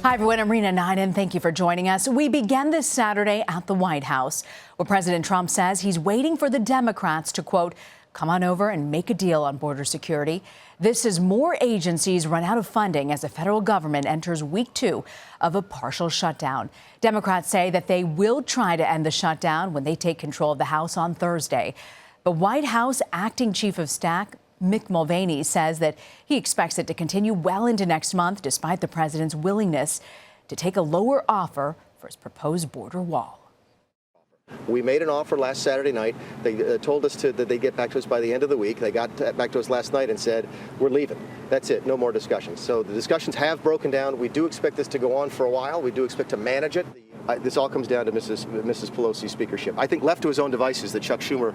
Hi, everyone. I'm Rena Niden. Thank you for joining us. We began this Saturday at the White House, where President Trump says he's waiting for the Democrats to, quote, come on over and make a deal on border security. This as more agencies run out of funding as the federal government enters week 2 of a partial shutdown. Democrats say that they will try to end the shutdown when they take control of the House on Thursday. The White House acting chief of staff, Mick Mulvaney, says that he expects it to continue well into next month, despite the president's willingness to take a lower offer for his proposed border wall. We made an offer last Saturday night. They told us that they'd get back to us by the end of the week. They got back to us last night and said, we're leaving. That's it. No more discussions. So the discussions have broken down. We do expect this to go on for a while. We do expect to manage it. This all comes down to Mrs. Pelosi's speakership. I think left to his own devices that Chuck Schumer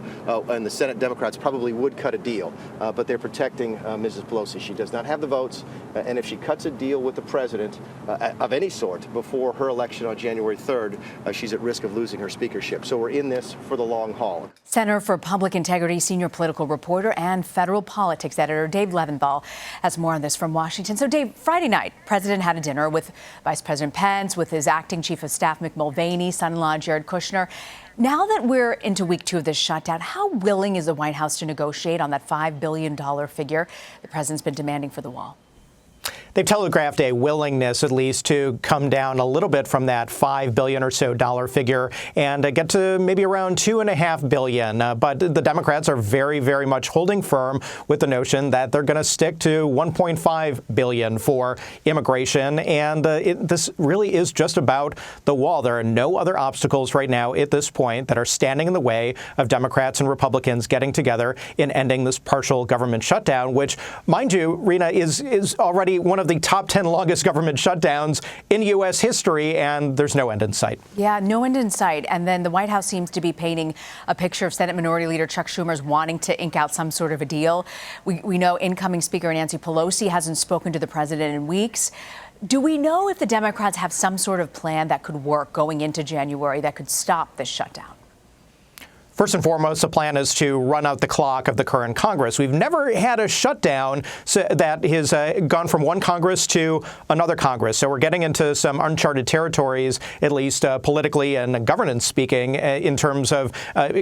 and the Senate Democrats probably would cut a deal, but they're protecting Mrs. Pelosi. She does not have the votes, and if she cuts a deal with the president of any sort before her election on January 3rd, she's at risk of losing her speakership. So we're in this for the long haul. Center for Public Integrity senior political reporter and federal politics editor Dave Levinthal has more on this from Washington. So, Dave, Friday night, President had a dinner with Vice President Pence, with his acting chief of staff, Mick Mulvaney, son-in-law Jared Kushner. Now that we're into week 2 of this shutdown, how willing is the White House to negotiate on that $5 billion figure the president's been demanding for the wall? They've telegraphed a willingness, at least, to come down a little bit from that $5 billion or so figure and get to maybe around $2.5 billion. But the Democrats are very, very much holding firm with the notion that they're going to stick to $1.5 billion for immigration. And this really is just about the wall. There are no other obstacles right now at this point that are standing in the way of Democrats and Republicans getting together in ending this partial government shutdown, which, mind you, Rena, is already one of the top 10 longest government shutdowns in U.S. history, and there's no end in sight. Yeah, no end in sight. And then the White House seems to be painting a picture of Senate Minority Leader Chuck Schumer's wanting to ink out some sort of a deal. We know incoming Speaker Nancy Pelosi hasn't spoken to the president in weeks. Do we know if the Democrats have some sort of plan that could work going into January that could stop this shutdown? First and foremost, the plan is to run out the clock of the current Congress. We've never had a shutdown that has gone from one Congress to another Congress. So we're getting into some uncharted territories, at least politically and governance speaking, in terms of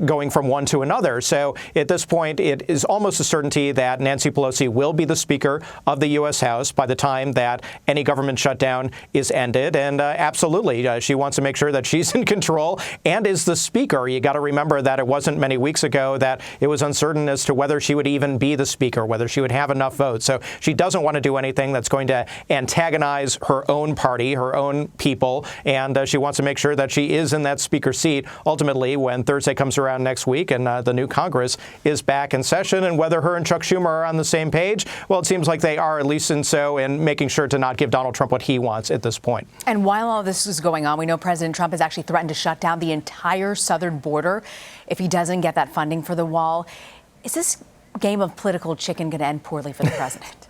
going from one to another. So at this point, it is almost a certainty that Nancy Pelosi will be the Speaker of the U.S. House by the time that any government shutdown is ended. And absolutely, she wants to make sure that she's in control and is the Speaker. You got to remember that it wasn't many weeks ago that it was uncertain as to whether she would even be the Speaker, whether she would have enough votes. So she doesn't want to do anything that's going to antagonize her own party, her own people, and she wants to make sure that she is in that Speaker seat ultimately when Thursday comes around next week and the new Congress is back in session. And whether her and Chuck Schumer are on the same page, well, it seems like they are, at least in making sure to not give Donald Trump what he wants at this point. And while all this is going on, we know President Trump has actually threatened to shut down the entire southern border if he doesn't get that funding for the wall. Is this game of political chicken going to end poorly for the president?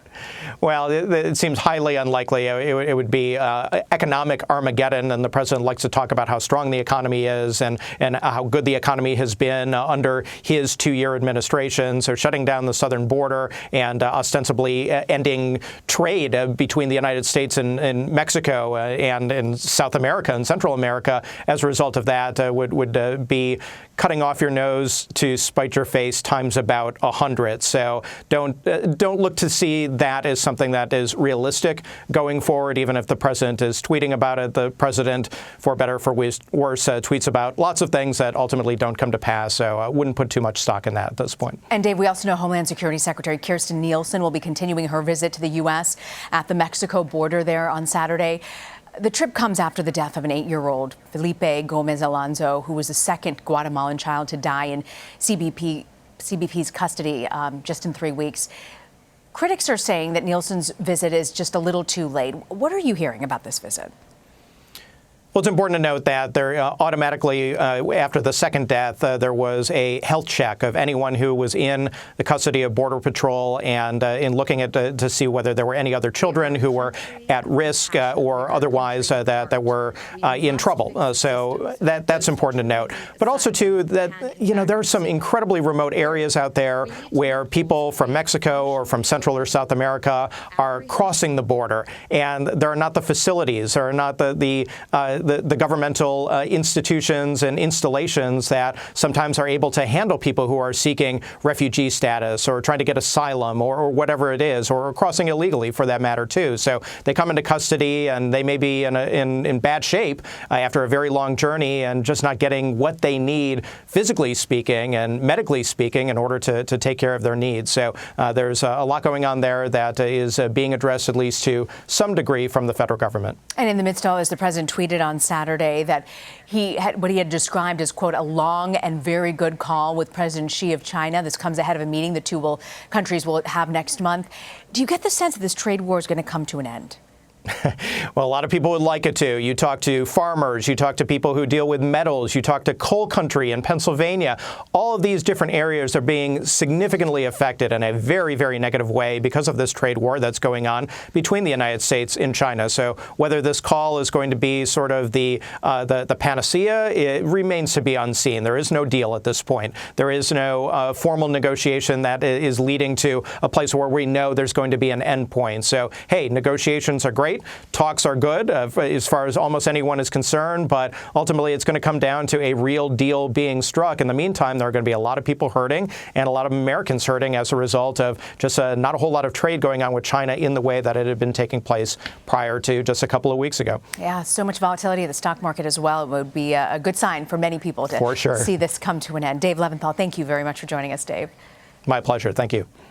Well, it seems highly unlikely. It would be economic Armageddon, and the president likes to talk about how strong the economy is and how good the economy has been under his 2-year administration. So shutting down the southern border and ostensibly ending trade between the United States and Mexico and in South America and Central America as a result of that would be cutting off your nose to spite your face times about 100. So don't look to see that as something that is realistic going forward, even if the president is tweeting about it. The president, for better, for worse, tweets about lots of things that ultimately don't come to pass. So I wouldn't put too much stock in that at this point. And Dave, we also know Homeland Security Secretary Kirstjen Nielsen will be continuing her visit to the U.S. at the Mexico border there on Saturday. The trip comes after the death of an 8-year-old, Felipe Gomez Alonso, who was the second Guatemalan child to die in CBP's custody just in 3 weeks. Critics are saying that Nielsen's visit is just a little too late. What are you hearing about this visit? Well, it's important to note that there automatically, after the second death, there was a health check of anyone who was in the custody of Border Patrol, and in looking at to see whether there were any other children who were at risk or otherwise that were in trouble. So that's important to note. But also, too, that there are some incredibly remote areas out there where people from Mexico or from Central or South America are crossing the border, and there are not the facilities, there are not the governmental institutions and installations that sometimes are able to handle people who are seeking refugee status or trying to get asylum or whatever it is, or crossing illegally for that matter too. So they come into custody and they may be in bad shape after a very long journey and just not getting what they need physically speaking and medically speaking in order to take care of their needs. So there's a lot going on there that is being addressed at least to some degree from the federal government. And in the midst of all this, the president tweeted on Saturday that what he had described as, quote, a long and very good call with President Xi of China. This comes ahead of a meeting the two countries will have next month. Do you get the sense that this trade war is going to come to an end? Well, a lot of people would like it to. You talk to farmers, you talk to people who deal with metals, you talk to coal country in Pennsylvania. All of these different areas are being significantly affected in a very, very negative way because of this trade war that's going on between the United States and China. So whether this call is going to be sort of the panacea, it remains to be unseen. There is no deal at this point. There is no formal negotiation that is leading to a place where we know there's going to be an end point. So, hey, negotiations are great. Talks are good as far as almost anyone is concerned, but ultimately it's going to come down to a real deal being struck. In the meantime, there are going to be a lot of people hurting and a lot of Americans hurting as a result of just not a whole lot of trade going on with China in the way that it had been taking place prior to just a couple of weeks ago. Yeah, so much volatility in the stock market as well. It would be a good sign for many people to see this come to an end. Dave Levinthal, thank you very much for joining us, Dave. My pleasure. Thank you.